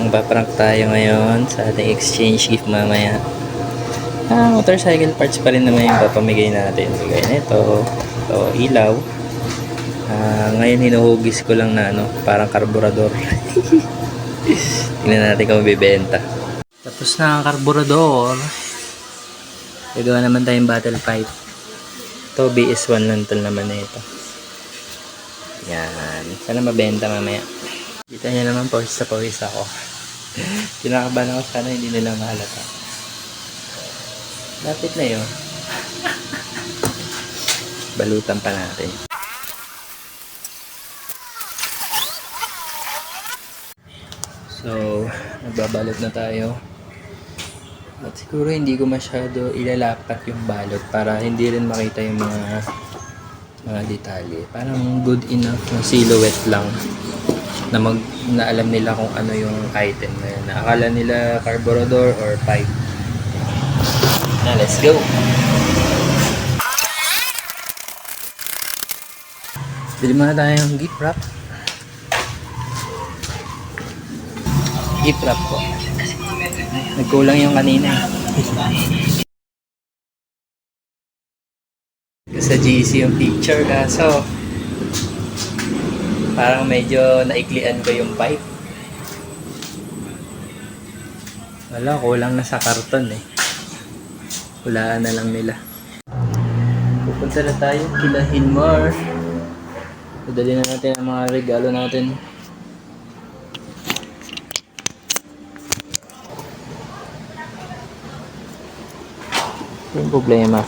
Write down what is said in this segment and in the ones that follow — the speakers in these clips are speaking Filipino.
Magpaprank tayo ngayon sa ating exchange gift mamaya. Motorcycle parts pa rin naman yung papamigay natin. Bigay na ito ilaw. Ngayon hinuhugis ko lang na parang karburador. Tingnan natin kung bibenta. Tapos na ang karburador. Gagawa naman tayong battle pipe. Ito BS1 lang ito naman na ito. Yan. Sana mabenta mamaya. Kita niya naman pawis sa pawis ako. Kinakabahan ako, sana hindi nila mahalata. Lapit na yun. Balutan pa natin. So, nagbabalot na tayo. At siguro hindi ko masyado ilalapat yung balot para hindi rin makita yung mga detalye. Parang good enough na silhouette lang na alam nila kung ano yung item na yun. Akala nila carburetor or pipe. Na, let's go! Bili muna tayong gift wrap. Gift wrap po. Nagkulang yung kanina. Sa GC yung picture kaso parang medyo naiklian ko yung pipe. Wala, kulang na sa karton eh. Hulaan na lang nila. Pupunta na tayo kila Hinmar. Padali na natin ang mga regalo natin. Yung problema.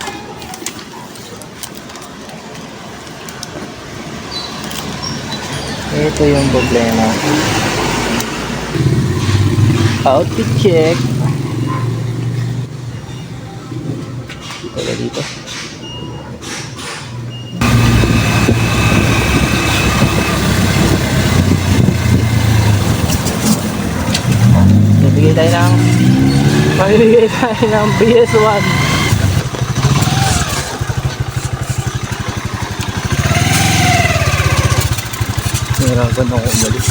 Ito yung problema. Outfit check. Dito. Bibigay tayo ng BS1. Nahirapan ako umalis.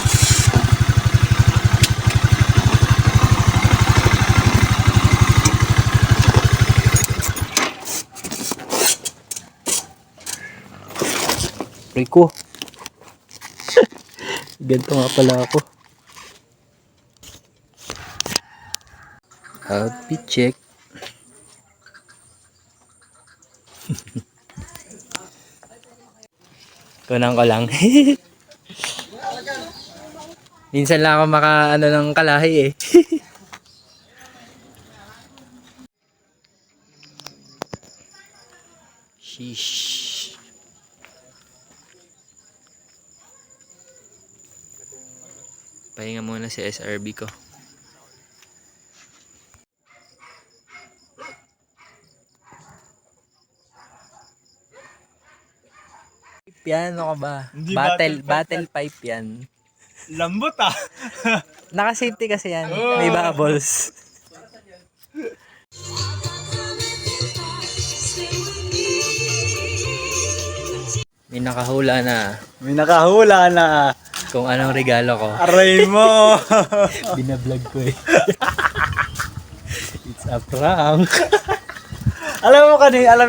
Rico. Ganito nga pala ako. Outfit check. Kunang ko lang. Minsan lang ako maka ng kalahi eh. Sheesh. Pahinga muna si SRB ko. Piano ka ba? Battle pipe yan. Lambot ah. Naka-safety kasi yan. May bubbles. May nakahula na. Kung anong regalo ko. Aray mo. Binablog ko eh. It's a prank. Alam mo kanina.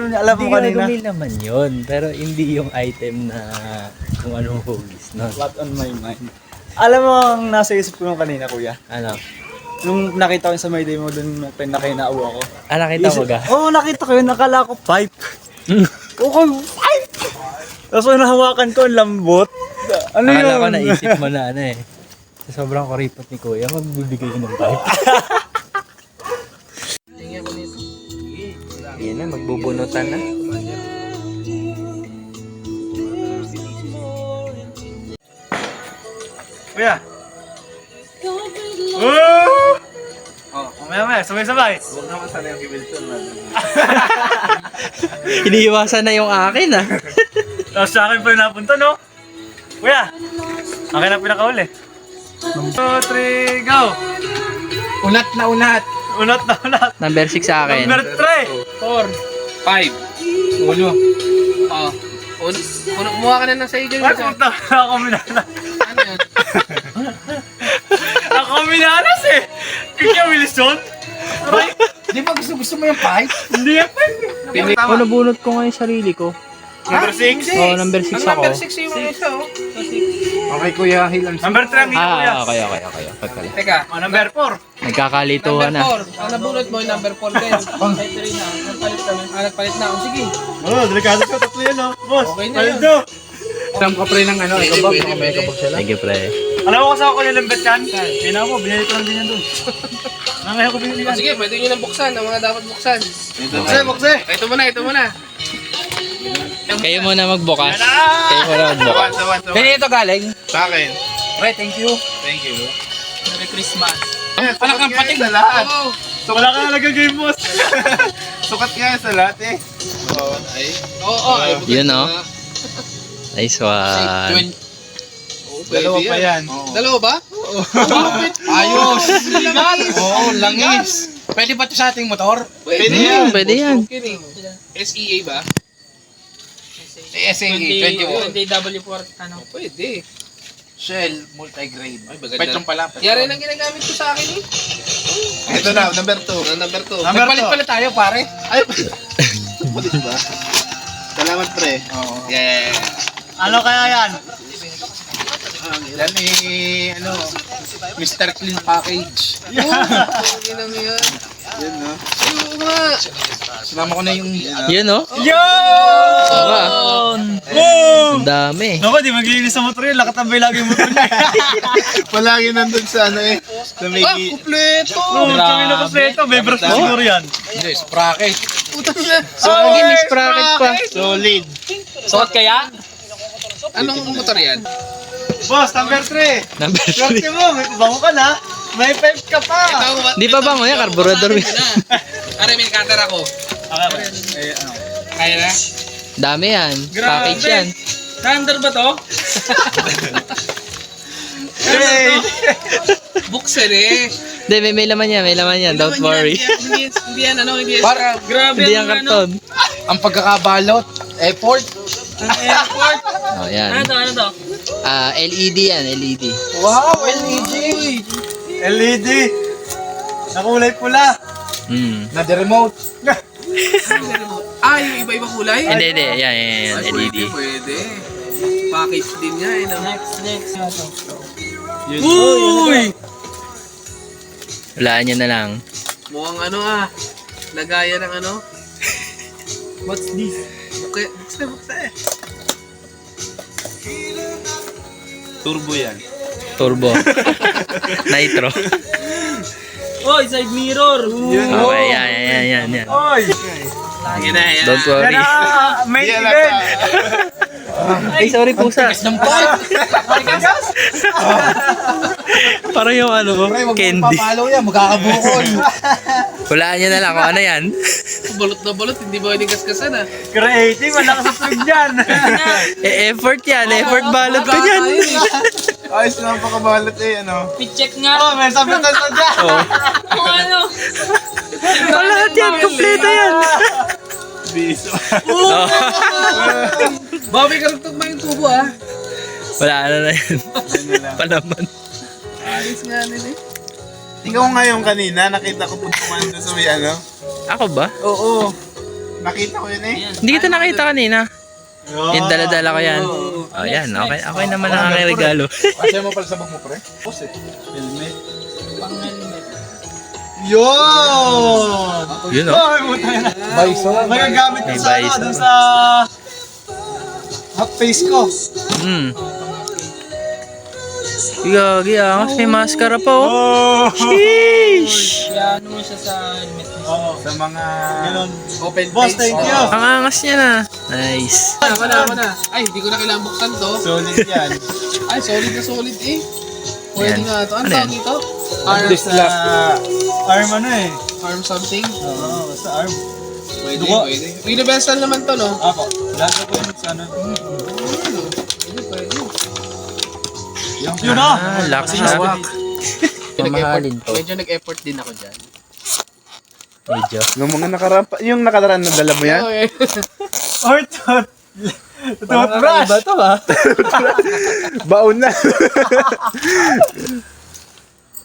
Hindi naman yun. Pero hindi yung item na kung anong hugis. No? What on my mind. Alam mo ang nasa isip ko nung kanina, kuya. Ano? Nung nakita ko sa may day mo dun pinakinao ako. Nakita mo ga? Oo, nakita ko yun. Nakala ko pipe. Okay, pipe. Tapos nahawakan ko, ang lambot. Ano yun? Akala ko naisip mo na sa sobrang kuripot ni kuya, magbibigay ko ng pipe. Yan na, magbubunutan na. Kuya. Mamaya, sabay-sabay. Huwag naman sana yung kibilton man. Iniiwasan na yung akin Tapos sa akin pa yung napunta, no? Kuya, akin na pinakauli. 2, 3, go! Unat na unat. Number 6 sa akin. Number 3! 4, 5, 1. Kumuha ka na ng sa iyo. Ay, puta! Ako minana. Ano yun? Ako minana! Kaya Wilson? Aray, Di ba gusto mo yung pipe? hindi yan. Oh, nabunot ko nga yung sarili ko. Number 6. Oh, number 6 ako. Number 6 yung isa, oh. Okay, Kuya Hilan. Number 3 ang hito kuya. Okay. Pagkala. Teka. Oh, number 4. Nagkakalituhan na. Number 4. Ang nabunot mo yung number 4 din. Nagpalit na ako. Sige. Oh, delikado ko. Tatlo yan, oh. Boss, Okay na palit yun. do. Alam ka pre ng ano, ikaw ba? Baka may kabag sila. Thank you, pre. Alam mo kasama ko yung lambet yan? Kaya ako, binili ko lang din yan doon. Nangaya ko binili Oh, yan. sige, pwede nyo nang buksan. Ang mga dapat buksan. Bukse. Ito muna. Kayo muna magbukas. Kayo muna magbukas. Kaya ito galing? Sa akin. Pre, thank you. Thank you. Merry Christmas. Wala kang pating sa lahat. Oo. Wala ka na nag-game, boss. Sukat nga sa lahat eh. Oo. Ay. Oo. Yun, oh. Nice one. Dalawa pa yan. Dalawa ba? Ayos. Oo, langis. Pwede ba ito sa ating motor? Pwede yan. Pwede yan. SEA ba? SAE 21. DW4. Ano? Pwede. Shell multigrade. Ay, maganda. Petron pala. Yari nang ginagamit ko sa akin eh. Ito na, number 2. Number 2. Nagpalit pala tayo, pare. Ay, pulis ba? Salamat pre. Oo. Yeah. Ano kaya yan? Yan ano, Mr. Clean Package. Ginang yan. Yan no. Ayun nga. Sinama ko na yung Yun, oh. Yun! Boom! Ang dami. Naku, di maglinis sa motor yun. Lakatambay lagi yung motor niya. Palagi nandun sa ano eh. Sa may Kumpleto. Oo, kami na kompleto. May brush na siguro yan. hindi, sprocket. Puta na. Sige, may sprocket pa. solid. Suot kaya? Anong motor yan? Boss, number 3. Number 3. Swerte mo, may bango ka na. May pipe ka pa. Di pa bango yan, carburetor. Are, may cutter ako. Okay. Kaya na? Dami yan. Package yan. Thunder ba to? Buksan eh. Hindi, may laman yan. May laman yan. Don't worry. Hindi yan ano, hindi yan. Para, Hindi yan karton. ang pagkakabalot, effort. Airport. Oh, yan. Ano to? LED yan, LED. Wow, LED. LED. Nakulay pula. Na the remote. Ah, yung iba-iba kulay? Hindi. Yan, Ay, LED. Pwede. Package din niya eh. No? Next. Uy! Walaan nyo na lang. Mukhang ano ah. Lagayan ng ano. What's this? Okay, buksan. Turbo yan. Turbo. Nitro. Oh, side mirror. Okay, yan. Oy! Lagi na yan. Don't worry. Yan na, main Yan event. Ay, sorry pusa. Parang yung ano ko, Pre, wag mo candy. papalo yan, magkakabukol. Walaan nyo na lang kung ano yan. Balot na balot, hindi ba pwedeng gaskasan ah. Creative, malakas sa tug dyan. Effort yan. Effort balot ka dyan. Ayos naman pakabalot eh, ano. I-check nga. Oh, may sabitan sa dyan. Oh. Kung ano. Lahat yan. Kompleto yan. Biso. Oh. Bobby, karugtog mo yung tubo ah. Wala na yan. Palaman. Alis nga nila eh. Ikaw ngayon kanina, nakita ko putukan doon sa may ano. Ako ba? Oo. Nakita ko yun eh. Hindi kita nakita kanina. Yung dala-dala ko yan. Oh, yan. Okay naman ang aking regalo. Kasi mo pala sa bag mo, pre. Helmet. Yun! Yun, oh. Oh, may buta na. Bison. Magagamit ko May sa ano, bison. dun sa half face ko. Gagi, angas. May maskara pa, oh. Oh! Sheesh! Ano mo siya sa helmet mo? Oo. Sa mga... Ganun. Open Boss, thank you. Ang angas niya na. Nice. Wala. Ay, hindi ko na kailangan buksan to. Solid yan. Ay, solid na solid eh. Pwede Yan. nga to. Ano Ano tawag yan? dito? Arm sa... Arm ano eh. Arm something? Oo, sa arm. Pwede, Dugo. pwede. Universal naman to, no? Ako. Lahat ko yun sa ano. Pwede. Yun o! Lakas Kasi hawak. Mamahalin to. Medyo nag-effort din ako dyan. Medyo. Yung mga nakarampa, yung nakaraan na dala mo yan? Okay. Or toothbrush! to ba? Baon na.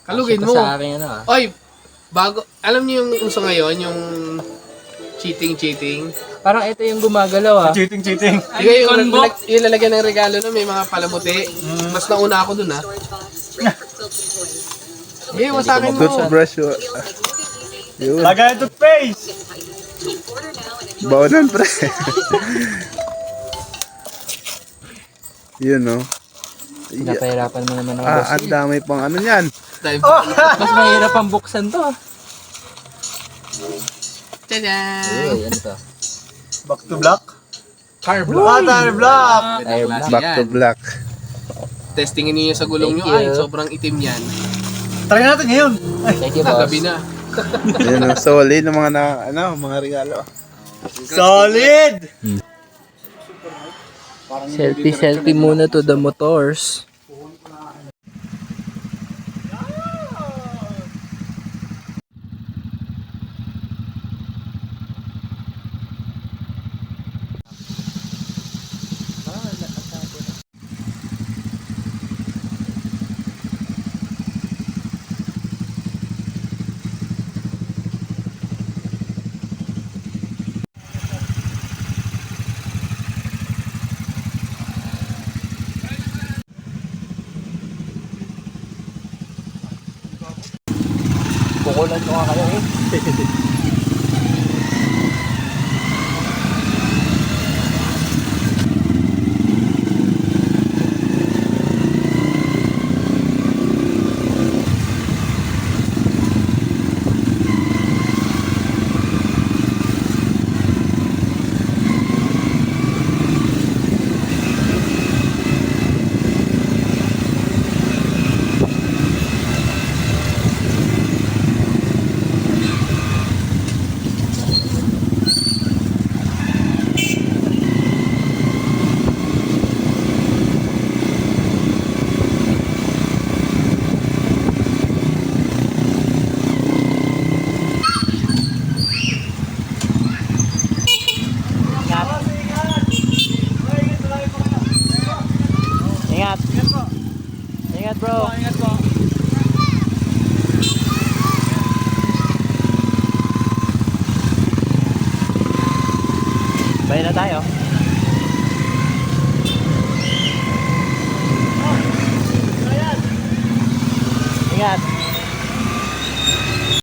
Kalugin mo. Sa akin ano ah. Oy, Bago, alam niyo yung uso ngayon, yung cheating. Parang ito yung gumagalaw ah. Cheating. Ikaw yung lalagyan ng regalo na may mga palamuti. Mas nauna ako dun ha. Iwan sa akin mo. Toothbrush. Yun. Lagay ang toothpaste. Baonan, pre. Yun, no? Pinapahirapan mo naman ako. Ah, ang dami pang ano yan. Mas mahirap ang buksan to. Tadaan! Uy, ano to? Back to black. Car block. Water block. Air block. Back to black. Testingin niyo sa gulong Thank niyo. Ay, you. sobrang itim yan. Try natin ngayon. Thank you, boss. Gabi na. Yun, no? Solid ng mga regalo. Solid. Selfie muna to the motors. Kukulan ko nga kayo eh. Ingat. Ingat bro. Ingat po. Bye na tayo.